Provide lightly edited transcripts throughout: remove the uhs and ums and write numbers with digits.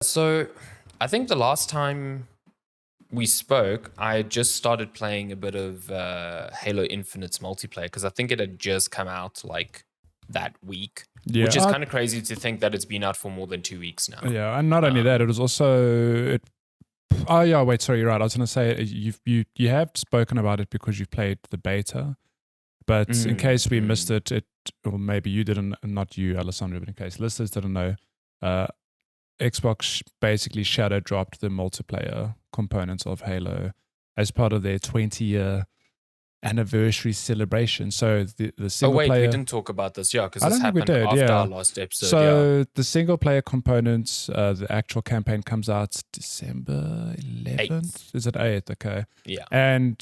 So I think the last time we spoke, I just started playing a bit of Halo Infinite's multiplayer because I think it had just come out like that week, Yeah, which is kind of crazy to think that it's been out for more than 2 weeks now. yeah, and not only that, it was also. Oh yeah, wait, sorry, you're right. I was going to say you have spoken about it because you've played the beta, but in case we missed it, or maybe you didn't, not you, Alessandro, but in case listeners didn't know, uh, Xbox basically shadow dropped the multiplayer components of Halo as part of their 20-year anniversary celebration. So the Oh, single wait, we player. didn't talk about this. Yeah, because I this don't think we happened did. after our Yeah. last episode. So the single player components, the actual campaign comes out December 11th. Is it 8th? Okay. Yeah. And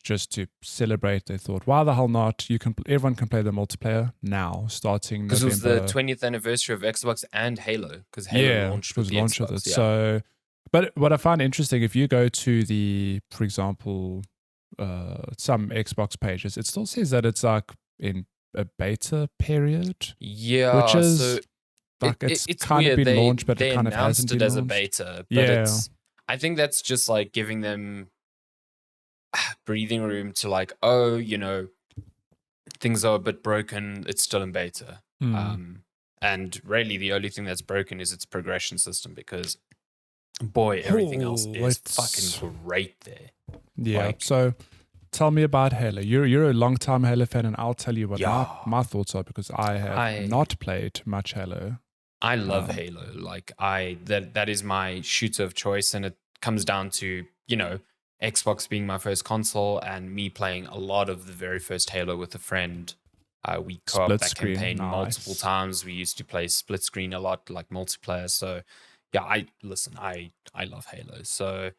just to celebrate, they thought, why the hell not? Everyone can play the multiplayer now, starting Because it was November. the 20th anniversary of Xbox and Halo, because Halo launched with the launched Xbox. with it. So, but what I find interesting, if you go to for example, some Xbox pages, it still says that it's like in a beta period. Yeah, Which is so like it's kind weird. of been launched, but They it kind of announced hasn't it been as a launched. beta, but Yeah. I think that's just like giving them breathing room to like, oh, things are a bit broken. It's still in beta. And really the only thing that's broken is its progression system because boy, everything else is fucking great there. Yeah. Like, so tell me about Halo. You're a long time Halo fan, and I'll tell you what my thoughts are because I have not played much Halo. I love Halo. Like that is my shooter of choice, and it comes down to, Xbox being my first console and me playing a lot of the very first Halo with a friend. We co-op that campaign multiple times. We used to play split screen a lot, like multiplayer. So yeah, I love Halo. So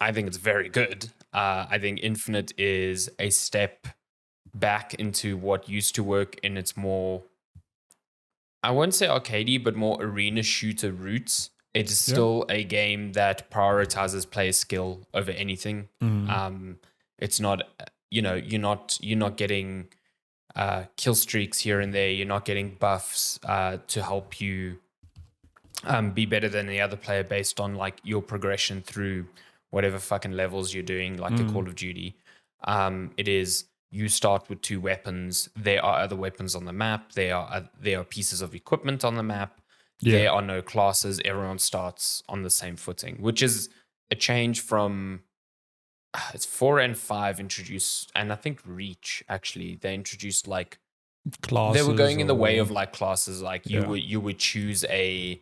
I think it's very good. I think Infinite is a step back into what used to work in its more, I won't say arcadey, but more arena shooter roots. It is still a game that prioritizes player skill over anything. It's not, you're not getting kill streaks here and there. You're not getting buffs to help you be better than the other player based on like your progression through whatever fucking levels you're doing, like a Call of Duty. It is, you start with 2 weapons. There are other weapons on the map. There are pieces of equipment on the map. There are no classes. Everyone starts on the same footing, which is a change from it's 4 and 5 introduced, and I think Reach actually they introduced like classes. They were going in the way of like classes. Like you would choose a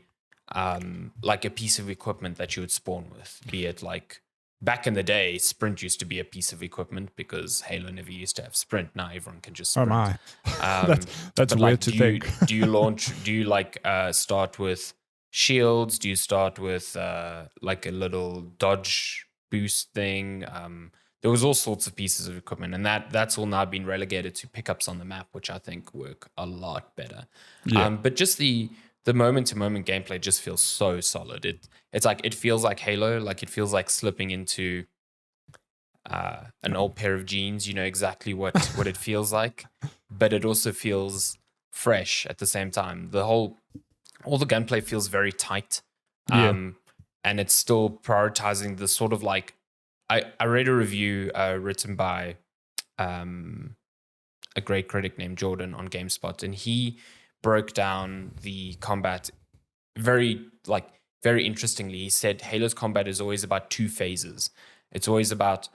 like a piece of equipment that you would spawn with, be it like back in the day, sprint used to be a piece of equipment because Halo never used to have sprint. Now everyone can just sprint. Oh my. That's weird to think. Do you like start with shields? Do you start with like a little dodge boost thing? There was all sorts of pieces of equipment, and that's all now been relegated to pickups on the map, which I think work a lot better. But just the moment-to-moment gameplay just feels so solid. It's like, it feels like Halo, like it feels like slipping into an old pair of jeans. You know exactly what it feels like, but it also feels fresh at the same time. All the gunplay feels very tight, and it's still prioritizing the sort of like, I read a review written by a great critic named Jordan on GameSpot, and he broke down the combat very interestingly. He said Halo's combat is always about 2 phases. It's always about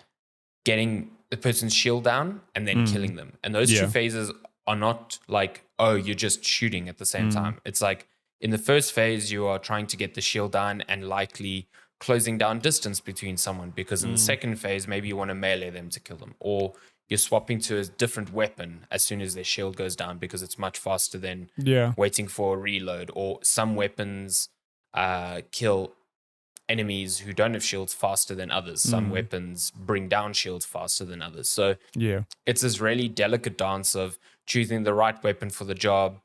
getting the person's shield down and then killing them. And those 2 phases are not like, oh, you're just shooting at the same time. It's like, in the first phase, you are trying to get the shield down and likely closing down distance between someone, because in the second phase, maybe you want to melee them to kill them, or you're swapping to a different weapon as soon as their shield goes down because it's much faster than waiting for a reload. Or some weapons kill enemies who don't have shields faster than others. Some weapons bring down shields faster than others. So it's this really delicate dance of choosing the right weapon for the job,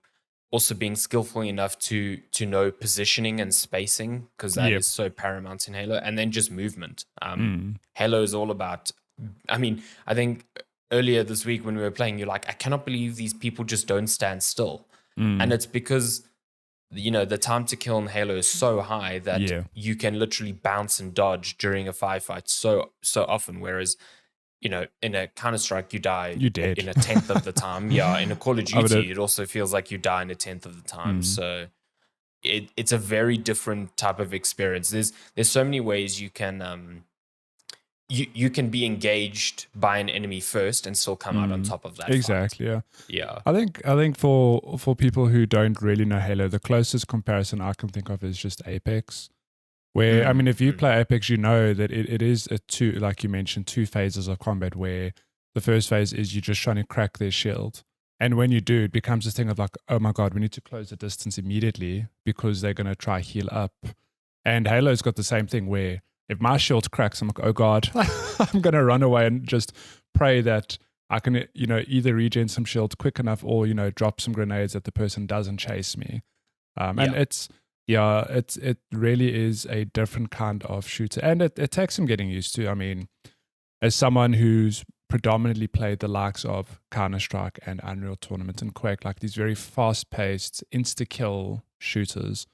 also being skillful enough to know positioning and spacing, because that is so paramount in Halo, and then just movement. Halo is all about, I think earlier this week when we were playing, you're like, I cannot believe these people just don't stand still. And it's because the time to kill in Halo is so high that Yeah. you can literally bounce and dodge during a firefight so often. Whereas, in a Counter-Strike, you die You dead. in a tenth of the time. Yeah, in a Call of I would Duty, it also feels like you die in a tenth of the time. So it's a very different type of experience. There's so many ways you can you can be engaged by an enemy first and still come out on top of that fight. Exactly. Yeah. Yeah. I think for people who don't really know Halo, the closest comparison I can think of is just Apex. Where I mean, if you play Apex, you know that it is a two, like you mentioned, two phases of combat. Where the first phase is you're just trying to crack their shield, and when you do, it becomes this thing of like, oh my god, we need to close the distance immediately because they're going to try heal up. And Halo's got the same thing where if my shield cracks, I'm like, oh god, I'm going to run away and just pray that I can, either regen some shield quick enough or, drop some grenades that the person doesn't chase me. And it really is a different kind of shooter. And it takes some getting used to. I mean, as someone who's predominantly played the likes of Counter-Strike and Unreal Tournament and Quake, like these very fast-paced, insta-kill shooters.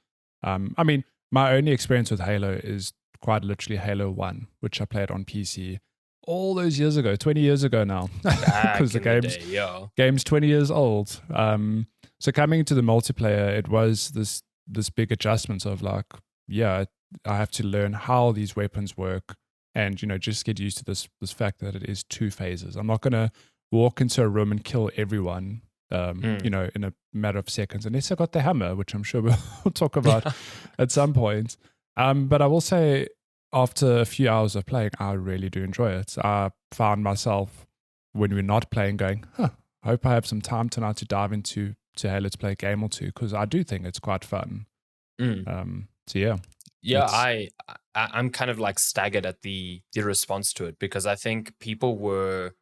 I mean, my only experience with Halo is quite literally Halo 1, which I played on PC all those years ago, 20 years ago now, because the game's 20 years old. So coming into the multiplayer, it was this big adjustment of like, I have to learn how these weapons work and, just get used to this fact that it is two phases. I'm not going to walk into a room and kill everyone, in a matter of seconds, unless I got the hammer, which I'm sure we'll talk about at some point. But I will say, after a few hours of playing, I really do enjoy it. I found myself, when we're not playing, going, I hope I have some time tonight to dive into Halo to play a game or two, because I do think it's quite fun. So yeah. Yeah, I'm kind of like staggered at the response to it, because I think people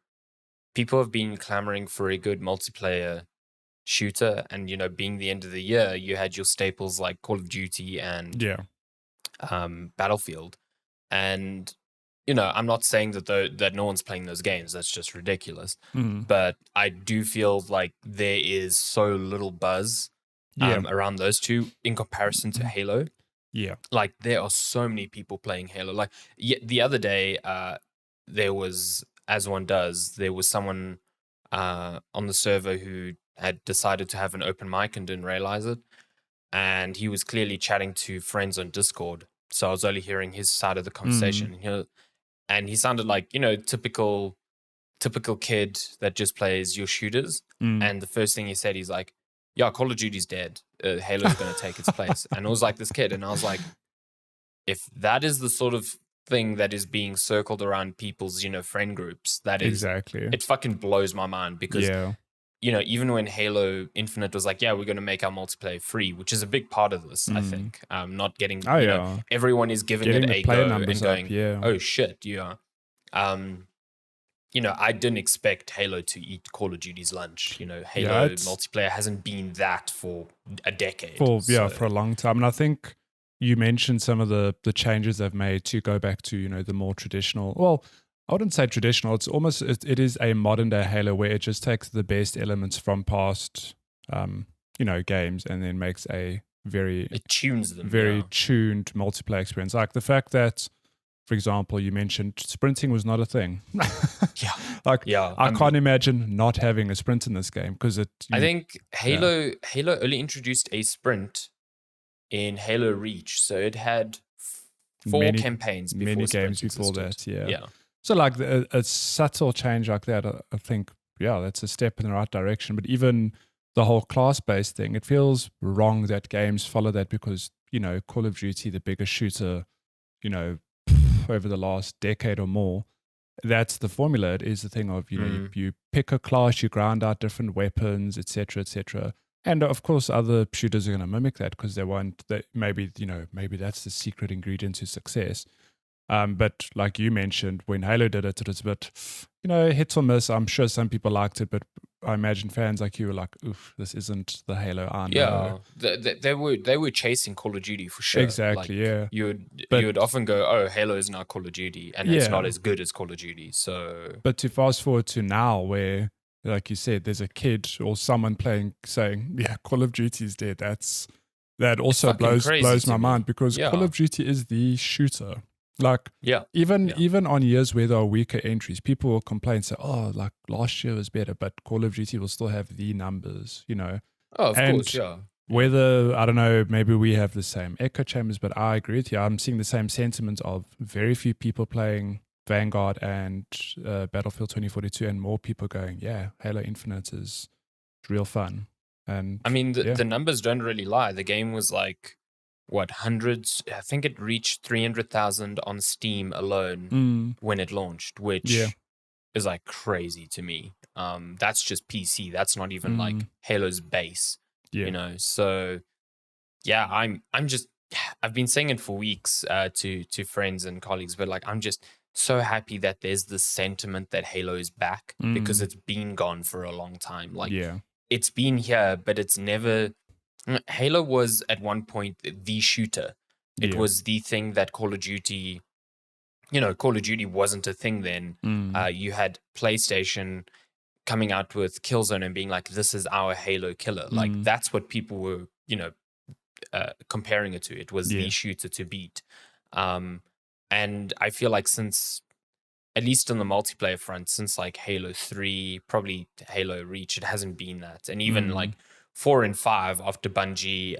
have been clamoring for a good multiplayer shooter, and being the end of the year, you had your staples like Call of Duty and Battlefield. And I'm not saying that no one's playing those games. That's just ridiculous. But I do feel like there is so little buzz around those two in comparison to Halo. Yeah. Like, there are so many people playing Halo. Like, the other day, there was, as one does, there was someone on the server who had decided to have an open mic and didn't realize it. And he was clearly chatting to friends on Discord. So I was only hearing his side of the conversation. And he sounded like, typical kid that just plays your shooters. And the first thing he said, he's like, yeah, Call of Duty's dead. Halo's going to take its place. And it was like this kid. And I was like, if that is the sort of thing that is being circled around people's, friend groups, that is exactly. It fucking blows my mind, because even when Halo Infinite was like, yeah, we're going to make our multiplayer free, which is a big part of this, I think. Not getting, everyone is giving it a go and going, oh shit, I didn't expect Halo to eat Call of Duty's lunch. Halo multiplayer hasn't been that for a decade. For a long time. And I think you mentioned some of the changes they've made to go back to, the more traditional, well, I wouldn't say traditional. It's almost, it is a modern day Halo where it just takes the best elements from past, games and then makes a it tunes them, tuned multiplayer experience. Like the fact that, for example, you mentioned sprinting was not a thing. I can't imagine not having a sprint in this game, because I think Halo only introduced a sprint in Halo Reach, so it had four campaigns before many games before that. Yeah. So like a subtle change like that, I think, that's a step in the right direction. But even the whole class-based thing, it feels wrong that games follow that, because, Call of Duty, the biggest shooter, over the last decade or more, that's the formula. It is the thing of, you pick a class, you grind out different weapons, etc., etc. And of course, other shooters are going to mimic that, because they want that. Maybe that's the secret ingredient to success. But like you mentioned, when Halo did it, it was a bit, hit or miss. I'm sure some people liked it, but I imagine fans like you were like, oof, this isn't the Halo I know. Yeah, they were chasing Call of Duty for sure. Exactly, You would often go, oh, Halo is now Call of Duty, and it's not as good as Call of Duty. So, but to fast forward to now, where, like you said, there's a kid or someone saying, yeah, Call of Duty is dead. That's that It's also fucking crazy blows to my me. mind, because Call Yeah. of Duty is the shooter. Like, Yeah. even on years where there are weaker entries, people will complain, say, "Oh, like last year was better," but Call of Duty will still have the numbers, Oh, of course. And Yeah. whether, I don't know, maybe we have the same echo chambers, but I agree with you. I'm seeing the same sentiment of very few people playing Vanguard and Battlefield 2042, and more people going, "Yeah, Halo Infinite is real fun." And I mean, yeah. the numbers don't really lie. The game was like, what, hundreds? I think it reached 300,000 on Steam alone when it launched, Yeah. which is like crazy to me. That's just PC. That's not even like Halo's base, Yeah. So yeah, I'm just I've been saying it for weeks to friends and colleagues, but like I'm just so happy that there's this sentiment that Halo is back, because it's been gone for a long time. Like Yeah. it's been here, but it's never. Halo was at one point the shooter. It Yeah. was the thing that Call of Duty. Call of Duty wasn't a thing then. You had PlayStation coming out with Killzone and being like, "This is our Halo killer." Like that's what people were, comparing it to. It was the shooter to beat. And I feel like since, at least on the multiplayer front, since like Halo 3, probably Halo Reach, it hasn't been that. And even like 4 and 5, after Bungie,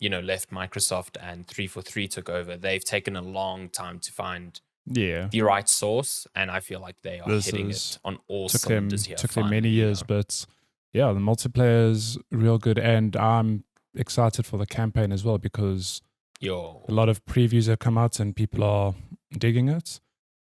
left Microsoft and 343 took over, they've taken a long time to find the right source. And I feel like they are hitting it on all cylinders here. Took them many years, but yeah, the multiplayer is real good. And I'm excited for the campaign as well, because a lot of previews have come out and people are digging it.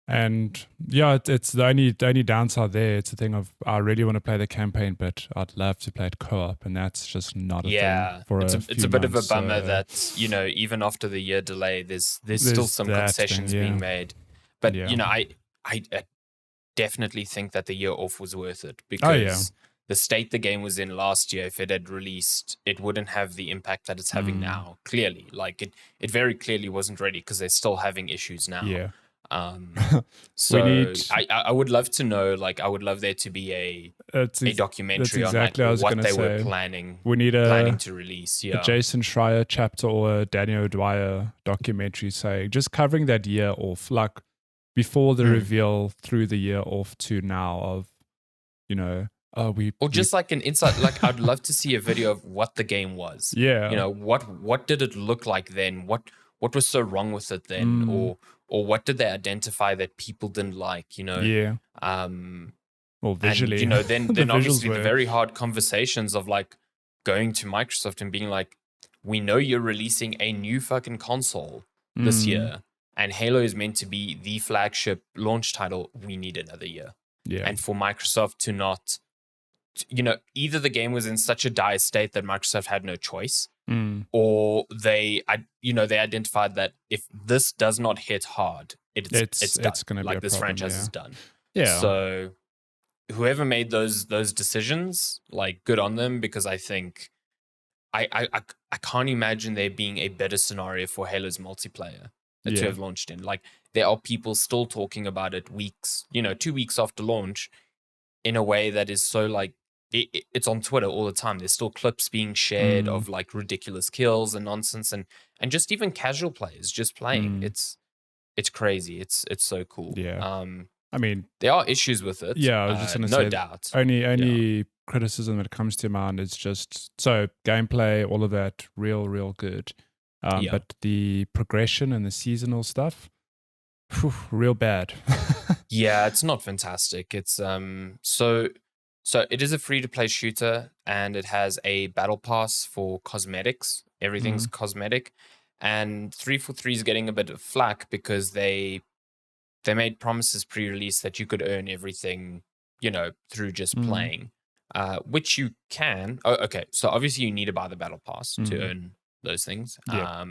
And yeah, it's the only downside there. It's the thing of, I really want to play the campaign, but I'd love to play it co-op, and that's just not a thing for it's a bit months, of a bummer that even after the year delay, there's still some concessions being made. But I definitely think that the year off was worth it, because the state the game was in last year, if it had released, it wouldn't have the impact that it's having now. Clearly, like it very clearly wasn't ready, because they're still having issues now. Yeah. So I would love to know, like, I would love there to be a documentary on like what they were planning. We need planning to release. a Jason Schreier chapter or a Daniel O'Dwyer documentary, saying, just covering that year off, like before the reveal, through the year off to now, of like an insight. Like, I'd love to see a video of what the game was. Yeah. What did it look like then? What was so wrong with it then? Or what did they identify that people didn't like? Yeah. Well, visually, and, then obviously the very hard conversations of like going to Microsoft and being like, "We know you're releasing a new fucking console this year, and Halo is meant to be the flagship launch title. We need another year." Yeah. And for Microsoft to not, either the game was in such a dire state that Microsoft had no choice, or they identified that if this does not hit hard, it's done. It's going to like be a this problem, franchise is done. Yeah. So whoever made those decisions, like, good on them, because I think I can't imagine there being a better scenario for Halo's multiplayer to have launched in. Like, there are people still talking about it weeks, 2 weeks after launch, in a way that is so like, it's on Twitter all the time. There's still clips being shared of like ridiculous kills and nonsense, and just even casual players just playing. It's crazy. It's so cool. Yeah. I mean, there are issues with it. Yeah, I was just going to say, no doubt. Only criticism that comes to mind is just, so gameplay, all of that, real good. But the progression and the seasonal stuff, real bad. Yeah, it's not fantastic. It's so it is a free-to-play shooter, and it has a battle pass for cosmetics. Everything's cosmetic, and 343 is getting a bit of flack because they made promises pre-release that you could earn everything, through just playing, which you can. Oh, okay. So obviously you need to buy the battle pass to earn those things. Yeah.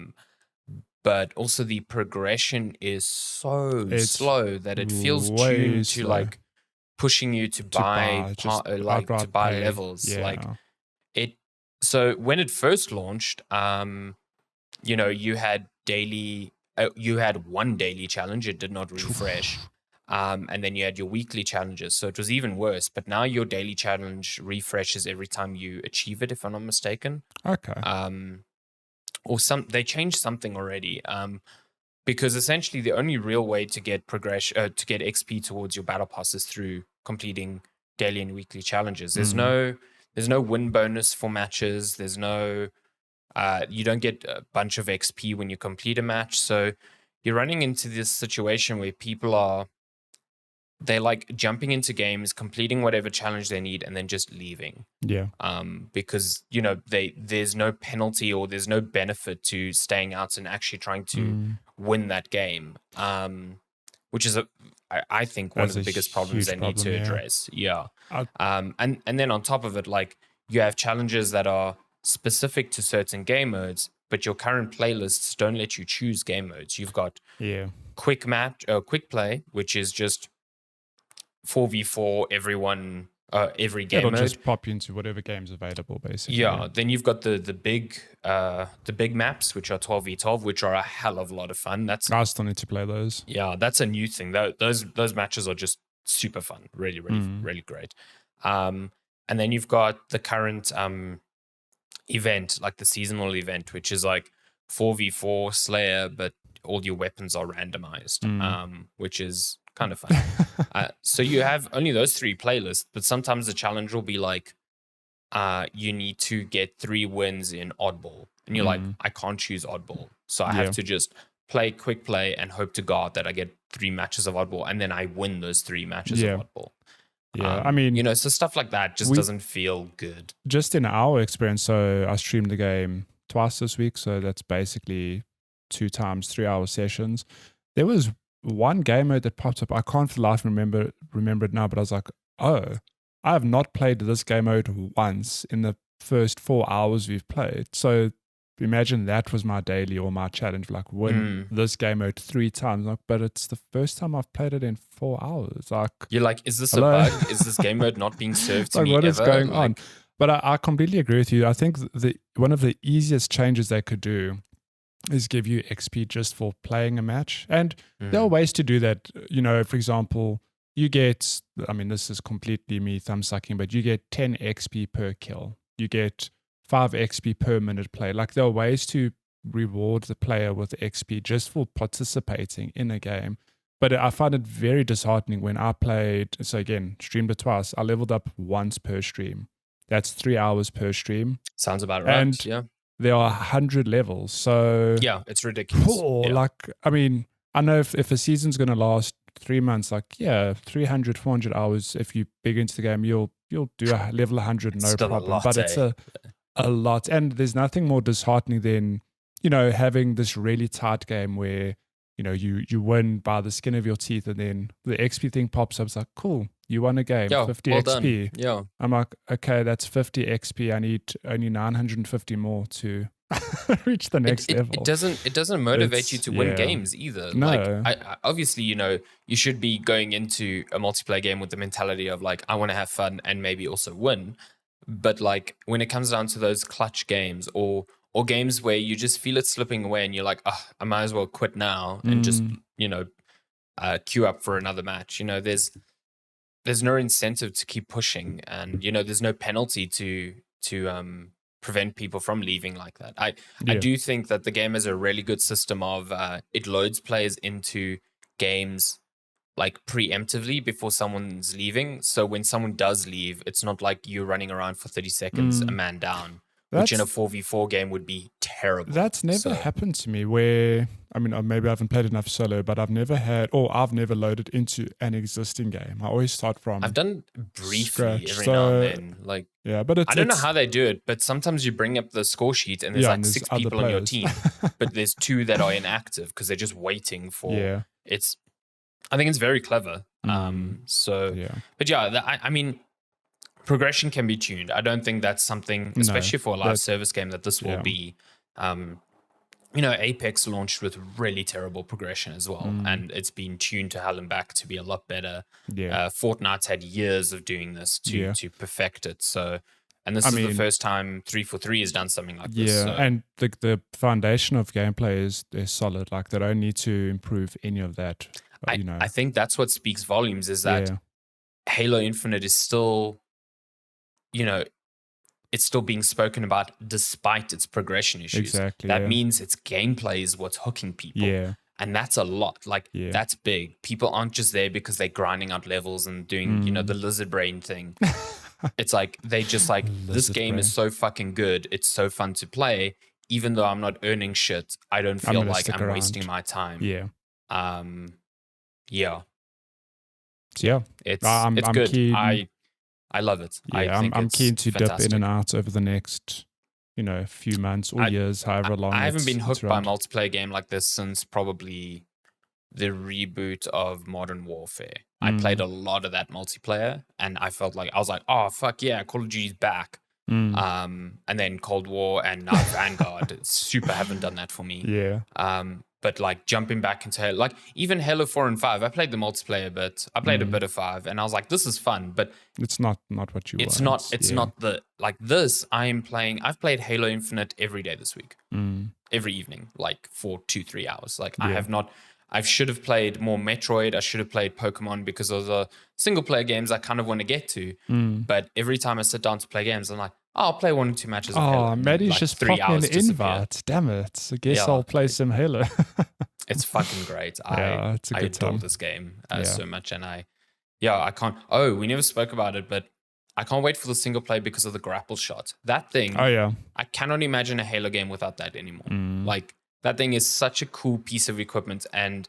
But also the progression is so slow that it feels way tuned slow. to like pushing you to buy levels. Yeah. Like it. So when it first launched, you had daily. You had one daily challenge. It did not refresh. And then you had your weekly challenges. So it was even worse. But now your daily challenge refreshes every time you achieve it, if I'm not mistaken. Okay. or they changed something already. Because essentially the only real way to get to get XP towards your battle pass is through completing daily and weekly challenges. There's no win bonus for matches. There's no you don't get a bunch of XP when you complete a match. So you're running into this situation where they're like jumping into games, completing whatever challenge they need, and then just leaving. Yeah. Because there's no penalty or there's no benefit to staying out and actually trying to win that game. Which is I think one of the biggest problems they need to address. Yeah. And then on top of it, like you have challenges that are specific to certain game modes, but your current playlists don't let you choose game modes. You've got quick play, which is just 4v4 everyone every game It'll mode. just pop you into whatever game's available, basically. Yeah. Then you've got the big maps, which are 12v12, which are a hell of a lot of fun. I still need to play those. Yeah, that's a new thing. Those matches are just super fun. Really, really, really great. And then you've got the current event, like the seasonal event, which is like 4v4 Slayer, but all your weapons are randomized, which is kind of fun. So you have only those 3 playlists, but sometimes the challenge will be like, you need to get 3 wins in oddball. And you're like, I can't choose oddball. So I have to just play quick play and hope to God that I get 3 matches of oddball. And then I win those 3 matches of oddball. Yeah, I mean, so stuff like that just doesn't feel good. Just in our experience, so I streamed the game twice this week. So that's basically 2 times 3-hour sessions. There was one game mode that popped up. I can't for the life remember it now, but I was like, oh, I have not played this game mode once in the first 4 hours we've played. So imagine that was my daily or my challenge, like win this game mode 3 times. Like, but it's the first time I've played it in 4 hours. Like, you're like, is this a bug? Is this game mode not being served to like, me what ever? is going on? But I completely agree with you. I think one of the easiest changes they could do is give you XP just for playing a match. And there are ways to do that. For example, you get, I mean, this is completely me thumb sucking, but you get 10 XP per kill. You get 5 XP per minute play. Like, there are ways to reward the player with XP just for participating in a game. But I find it very disheartening when I played, so again, streamed it twice. I leveled up once per stream. That's 3 hours per stream. Sounds about right. And there are 100 levels. So yeah, it's ridiculous. Like, I mean, I know if a season's going to last 3 months, like, 300, 400 hours, if you big into the game, you'll do a level 100, no problem. But it's a lot. And there's nothing more disheartening than, having this really tight game where, you win by the skin of your teeth, and then the XP thing pops up. It's like, cool, you won a game, 50 XP. Done. Yeah. I'm like, okay, that's 50 XP. I need only 950 more to reach the next level. It doesn't motivate you to win games either. No. Like, I obviously, you should be going into a multiplayer game with the mentality of like, I want to have fun and maybe also win. But like, when it comes down to those clutch games or games where you just feel it slipping away and you're like, I might as well quit now and just, queue up for another match. There's no incentive to keep pushing, and, there's no penalty to prevent people from leaving like that. I do think that the game has a really good system of it loads players into games like preemptively before someone's leaving. So when someone does leave, it's not like you're running around for 30 seconds, a man down. Which in a 4v4 game would be terrible. That's never happened to me where, I mean, maybe I haven't played enough solo, but I've never loaded into an existing game. I always start from I've done briefly scratch. Every now and then. Like, yeah, but I don't know how they do it, but sometimes you bring up the score sheet and there's and 6 people on your team, but there's 2 that are inactive because they're just waiting for it's. I think it's very clever. But I mean, progression can be tuned. I don't think that's something, especially for a live service game, that this will be. Apex launched with really terrible progression as well, and it's been tuned to hell and back to be a lot better. Fortnite's had years of doing this to perfect it. So, and this is the first time 343 has done something like this. So. And the foundation of gameplay is solid. Like, they don't need to improve any of that. I think that's what speaks volumes, is that Halo Infinite is still, it's still being spoken about despite its progression issues. Exactly. That means its gameplay is what's hooking people. Yeah. And that's a lot. Like, Yeah. that's big. People aren't just there because they're grinding out levels and doing, the lizard brain thing. It's like, they just like, this game is so fucking good. It's so fun to play. Even though I'm not earning shit, I don't feel like I'm wasting my time. Yeah. Yeah. So yeah. It's good. Keen. I love it. Yeah, I'm keen to fantastic. dip in and out over the next, few months or years, however long. I haven't been hooked by a multiplayer game like this since probably the reboot of Modern Warfare. I played a lot of that multiplayer, and I felt like I was like, oh fuck yeah, Call of Duty's back. And then Cold War and now Vanguard. Super haven't done that for me. Yeah. But like jumping back into Halo, like even Halo 4 and 5, I played the multiplayer, but I played a bit of 5, and I was like, this is fun, but it's not what you it's want. It's not the like this. I've played Halo Infinite every day this week, every evening, like for 2-3 hours. Like I have not. I should have played more Metroid. I should have played Pokemon because those are single player games I kind of want to get to. But every time I sit down to play games, I'm like, I'll play 1 or 2 matches of Halo. Oh, Maddie's like just 3 popped me hours an invite. Damn it. I guess I'll play some Halo. It's fucking great. It's a good adore time. this game so much. And I can't. Oh, we never spoke about it, but I can't wait for the single play because of the grapple shot. That thing. Oh, yeah. I cannot imagine a Halo game without that anymore. Like, that thing is such a cool piece of equipment and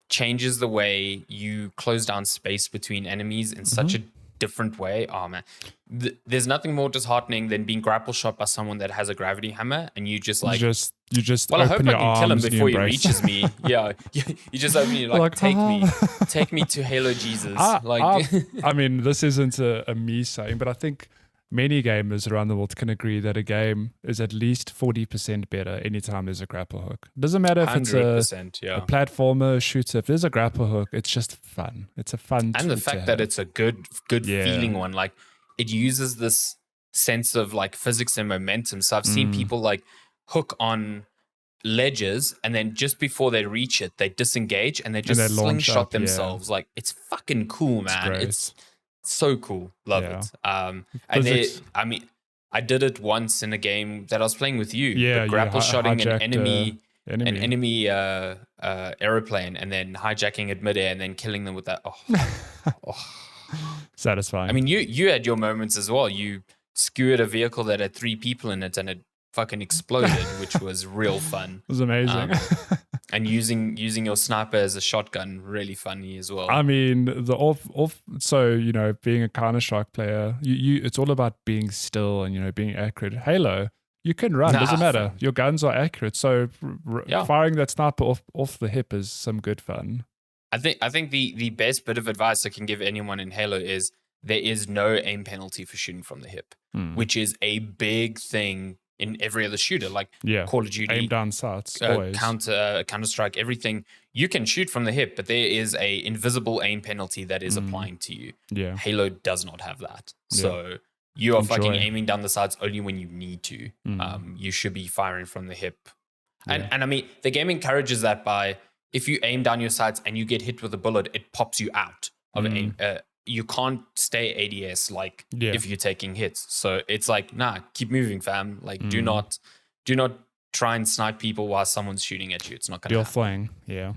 changes the way you close down space between enemies in such a different way. Oh man, there's nothing more disheartening than being grapple shot by someone that has a gravity hammer, and you just like you just well, I hope open I your can kill him arms and before he embrace. reaches me. Yeah, you just open your like take me to Halo Jesus. I mean, this isn't a me saying, but I think many gamers around the world can agree that a game is at least 40% better anytime there's a grapple hook. Doesn't matter if it's a platformer, shooter. If there's a grapple hook, it's just fun. It's a fun and the fact that it's a good feeling one. Like, it uses this sense of like physics and momentum. So I've seen people like hook on ledges, and then just before they reach it, they disengage and they just slingshot themselves. Like, it's fucking cool, man. It's so cool. Love it. And I did it once in a game that I was playing with you. Yeah, grapple shotting an enemy aeroplane, and then hijacking it midair and then killing them with that. Satisfying. I mean, you had your moments as well. You skewered a vehicle that had 3 people in it, and it fucking exploded, which was real fun. It was amazing. And using your sniper as a shotgun, really funny as well. I mean, so being a Counter-Strike player, you it's all about being still and being accurate. Halo, you can run, doesn't matter. Your guns are accurate, so firing that sniper off the hip is some good fun. I think the best bit of advice I can give anyone in Halo is there is no aim penalty for shooting from the hip, which is a big thing in every other shooter, like Call of Duty, aim down sights, Counter-Strike, everything. You can shoot from the hip, but there is a invisible aim penalty that is applying to you. Yeah. Halo does not have that. So you are fucking aiming down the sights only when you need to. You should be firing from the hip. And I mean, the game encourages that by, if you aim down your sights and you get hit with a bullet, it pops you out of aim. You can't stay ADS if you're taking hits. So it's like, nah, keep moving, fam. Like, do not try and snipe people while someone's shooting at you. It's not gonna happen. Flying. Yeah.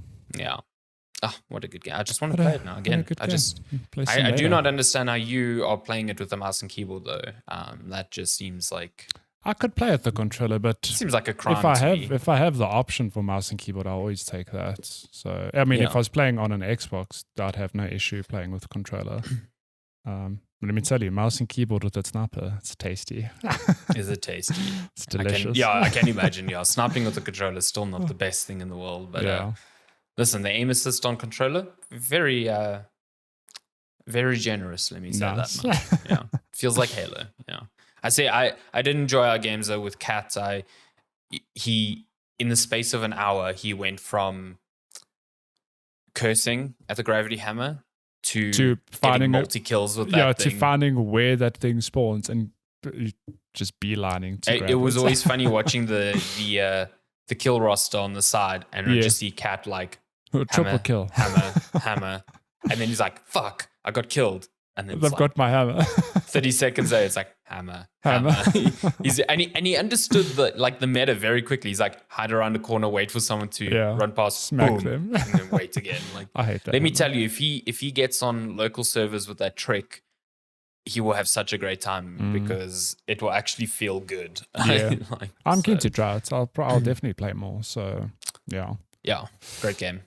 Oh, what a good game. I just want to play it now again. I do not understand how you are playing it with a mouse and keyboard though. That just seems like, I could play with the controller, but it seems like a crime if I have the option for mouse and keyboard, I always take that. So I mean, if I was playing on an Xbox, I'd have no issue playing with the controller. Let me tell you, mouse and keyboard with that sniper, it's tasty. Is it tasty? It's delicious. I can imagine. Sniping with the controller is still not the best thing in the world, but listen, the aim assist on controller, very very generous. Let me say that much. Feels like Halo. I say I did enjoy our games though with Kat. He in the space of an hour he went from cursing at the gravity hammer to finding multi kills with that thing. To finding where that thing spawns and just beelining to grab it. It was always funny watching the kill roster on the side and just see Kat like triple kill, hammer, and then he's like, "Fuck, I got killed." And then They've got my hammer. 30 seconds later, it's like hammer. He's and he understood the meta very quickly. He's like, hide around the corner, wait for someone to run past, smack boom, them, and then wait again. Like, I hate that. Let me tell you, if he gets on local servers with that trick, he will have such a great time because it will actually feel good. Yeah. I'm keen to try it. I'll definitely play more. So yeah, great game.